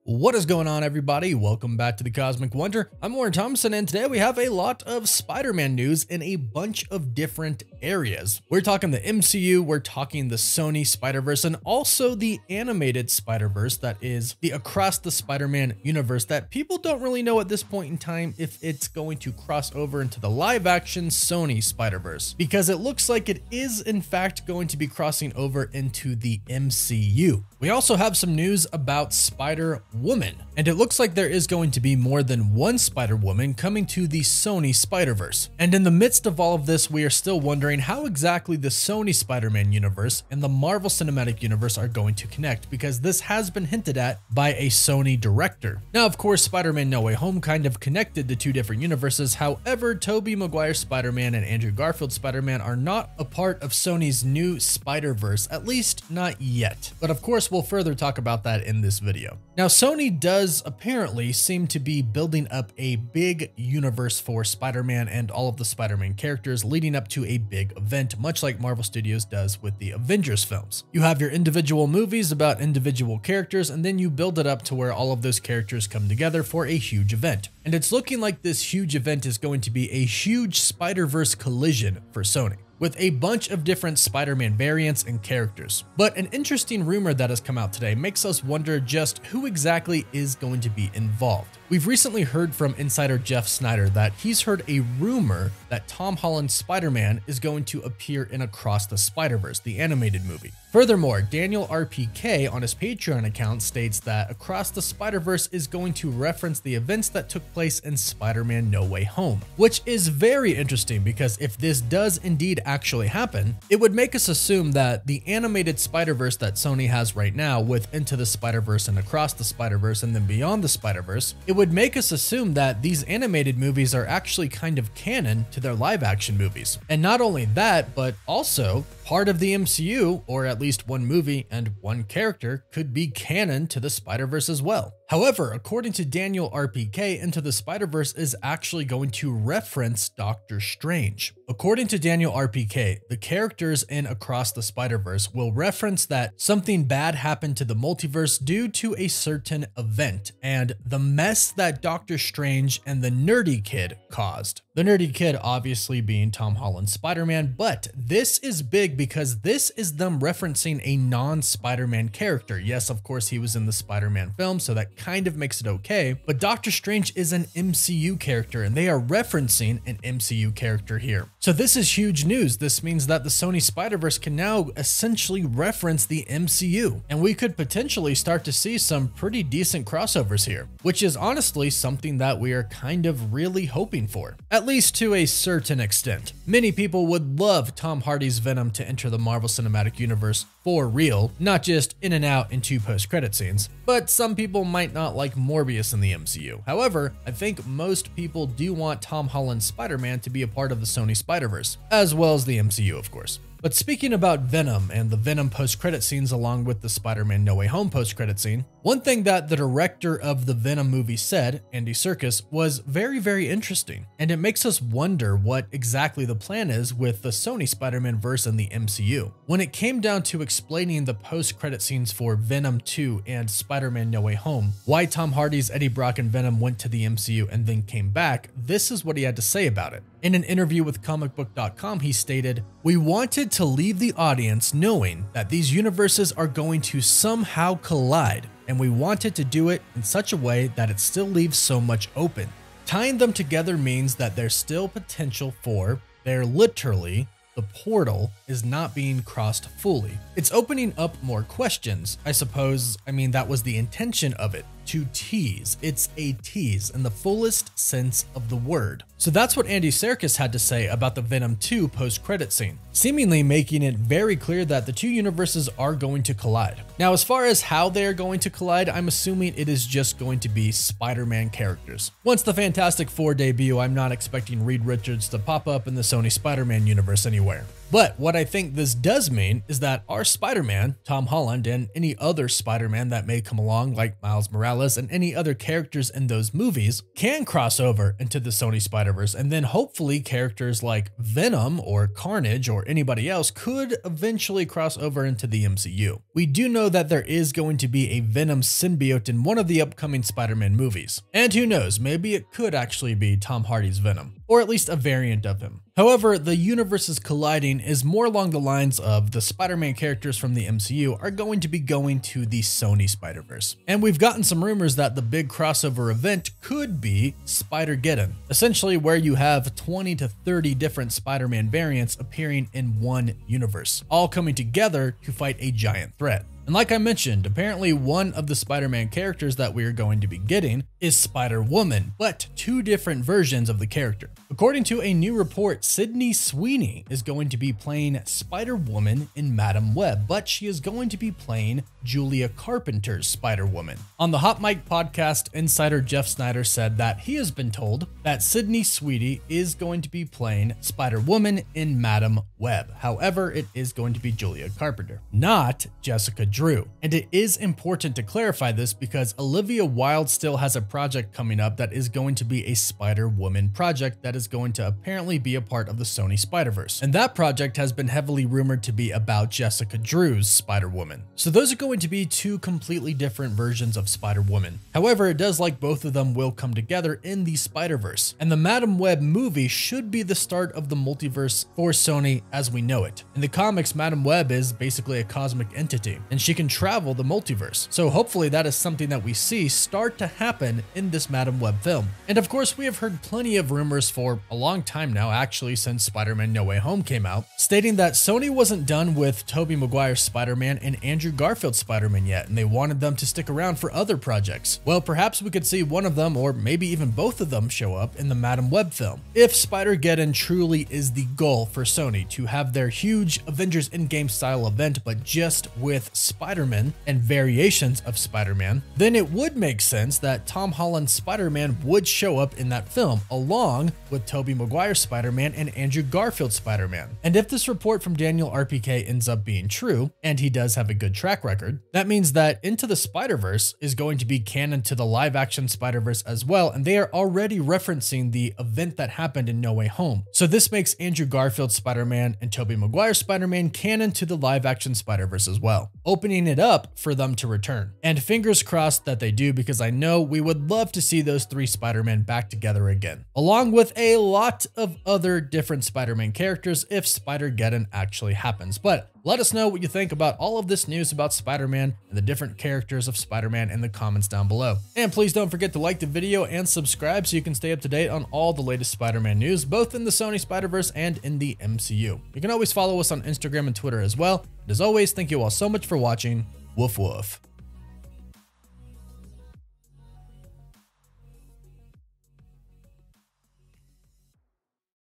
What is going on, everybody? Welcome back to the Cosmic Wonder. I'm Warren Thompson, and today we have a lot of Spider-Man news in a bunch of different areas. We're talking the MCU, we're talking the Sony Spider-Verse, and also the animated Spider-Verse, that is the Across the Spider-Man universe that people don't really know at this point in time if it's going to cross over into the live-action Sony Spider-Verse, because it looks like it is in fact going to be crossing over into the MCU. We also have some news about Spider-Woman, and it looks like there is going to be more than one Spider-Woman coming to the Sony Spider-Verse. And in the midst of all of this, we are still wondering how exactly the Sony Spider-Man universe and the Marvel Cinematic Universe are going to connect, because this has been hinted at by a Sony director. Now, of course, Spider-Man No Way Home kind of connected the two different universes. However, Tobey Maguire's Spider-Man and Andrew Garfield's Spider-Man are not a part of Sony's new Spider-Verse, at least not yet. But of course, we'll further talk about that in this video. Now, Sony does apparently seem to be building up a big universe for Spider-Man and all of the Spider-Man characters leading up to a big event, much like Marvel Studios does with the Avengers films. You have your individual movies about individual characters, and then you build it up to where all of those characters come together for a huge event. And it's looking like this huge event is going to be a huge Spider-Verse collision for Sony, with a bunch of different Spider-Man variants and characters. But an interesting rumor that has come out today makes us wonder just who exactly is going to be involved. We've recently heard from insider Jeff Snyder that he's heard a rumor that Tom Holland's Spider-Man is going to appear in Across the Spider-Verse, the animated movie. Furthermore, Daniel RPK on his Patreon account states that Across the Spider-Verse is going to reference the events that took place in Spider-Man No Way Home, which is very interesting because if this does indeed actually happen, it would make us assume that the animated Spider-Verse that Sony has right now with Into the Spider-Verse and Across the Spider-Verse and then Beyond the Spider-Verse, it would make us assume that these animated movies are actually kind of canon to their live-action movies. And not only that, but also part of the MCU, or at least one movie and one character, could be canon to the Spider-Verse as well. However, according to Daniel RPK, Into the Spider-Verse is actually going to reference Doctor Strange. According to Daniel RPK, the characters in Across the Spider-Verse will reference that something bad happened to the multiverse due to a certain event, and the mess that Doctor Strange and the nerdy kid caused. The nerdy kid obviously being Tom Holland's Spider-Man, but this is big because this is them referencing a non-Spider-Man character. Yes, of course, he was in the Spider-Man film, so that kind of makes it okay, but Doctor Strange is an MCU character, and they are referencing an MCU character here. So this is huge news. This means that the Sony Spider-Verse can now essentially reference the MCU, and we could potentially start to see some pretty decent crossovers here, which is honestly something that we are kind of really hoping for, at least to a certain extent. Many people would love Tom Hardy's Venom to enter the Marvel Cinematic Universe for real, not just in and out in 2 post-credit scenes, but some people might not like Morbius in the MCU. However, I think most people do want Tom Holland's Spider-Man to be a part of the Sony Spider-Verse, as well as the MCU, of course. But speaking about Venom and the Venom post-credit scenes along with the Spider-Man No Way Home post-credit scene, one thing that the director of the Venom movie said, Andy Serkis, was very, very interesting. And it makes us wonder what exactly the plan is with the Sony Spider-Man verse and the MCU. When it came down to explaining the post-credit scenes for Venom 2 and Spider-Man No Way Home, why Tom Hardy's Eddie Brock and Venom went to the MCU and then came back, this is what he had to say about it. In an interview with comicbook.com, he stated, "We wanted to leave the audience knowing that these universes are going to somehow collide, and we wanted to do it in such a way that it still leaves so much open. Tying them together means that there's still potential for, the portal is not being crossed fully. It's opening up more questions, I suppose. I mean, that was the intention of it, to tease. It's a tease in the fullest sense of the word." So that's what Andy Serkis had to say about the Venom 2 post-credit scene, seemingly making it very clear that the two universes are going to collide. Now, as far as how they are going to collide, I'm assuming it is just going to be Spider-Man characters. Once the Fantastic Four debut, I'm not expecting Reed Richards to pop up in the Sony Spider-Man universe anywhere. But what I think this does mean is that our Spider-Man, Tom Holland, and any other Spider-Man that may come along like Miles Morales and any other characters in those movies can cross over into the Sony Spider-Verse, and then hopefully characters like Venom or Carnage or anybody else could eventually cross over into the MCU. We do know that there is going to be a Venom symbiote in one of the upcoming Spider-Man movies. And who knows, maybe it could actually be Tom Hardy's Venom, or at least a variant of him. However, the universes colliding is more along the lines of the Spider-Man characters from the MCU are going to be going to the Sony Spider-Verse. And we've gotten some rumors that the big crossover event could be spider-geddon, essentially where you have 20 to 30 different Spider-Man variants appearing in one universe, all coming together to fight a giant threat. And like I mentioned, apparently one of the Spider-Man characters that we are going to be getting is Spider-Woman, but two different versions of the character. According to a new report, Sydney Sweeney is going to be playing Spider-Woman in Madam Web, but she is going to be playing Julia Carpenter's Spider-Woman. On the Hot Mic podcast, insider Jeff Snyder said that he has been told that Sydney Sweeney is going to be playing Spider-Woman in Madam Web. However, it is going to be Julia Carpenter, not Jessica Drew. And it is important to clarify this because Olivia Wilde still has a project coming up that is going to be a Spider-Woman project that is going to apparently be a part of the Sony Spider-Verse. And that project has been heavily rumored to be about Jessica Drew's Spider-Woman. So those are going to be two completely different versions of Spider-Woman. However, it does like both of them will come together in the Spider-Verse. And the Madam Web movie should be the start of the multiverse for Sony as we know it. In the comics, Madam Web is basically a cosmic entity, and she can travel the multiverse. So hopefully that is something that we see start to happen in this Madam Web film. And of course, we have heard plenty of rumors for a long time now, actually since Spider-Man No Way Home came out, stating that Sony wasn't done with Tobey Maguire's Spider-Man and Andrew Garfield's Spider-Man yet, and they wanted them to stick around for other projects. Well, perhaps we could see one of them, or maybe even both of them, show up in the Madam Web film. If Spider-geddon truly is the goal for Sony to have their huge Avengers Endgame style event, but just with Spider-Man and variations of Spider-Man, then it would make sense that Tom Holland's Spider-Man would show up in that film, along with Tobey Maguire's Spider-Man and Andrew Garfield's Spider-Man. And if this report from Daniel RPK ends up being true, and he does have a good track record, that means that Into the Spider-Verse is going to be canon to the live-action Spider-Verse as well, and they are already referencing the event that happened in No Way Home. So this makes Andrew Garfield's Spider-Man and Tobey Maguire's Spider-Man canon to the live-action Spider-Verse as well, opening it up for them to return. And fingers crossed that they do, because I know we would love to see those three Spider-Man back together again, along with a lot of other different Spider-Man characters if Spider-geddon actually happens. But let us know what you think about all of this news about Spider-Man and the different characters of Spider-Man in the comments down below. And please don't forget to like the video and subscribe so you can stay up to date on all the latest Spider-Man news, both in the Sony Spider-Verse and in the MCU. You can always follow us on Instagram and Twitter as well. And as always, thank you all so much for watching. Woof woof.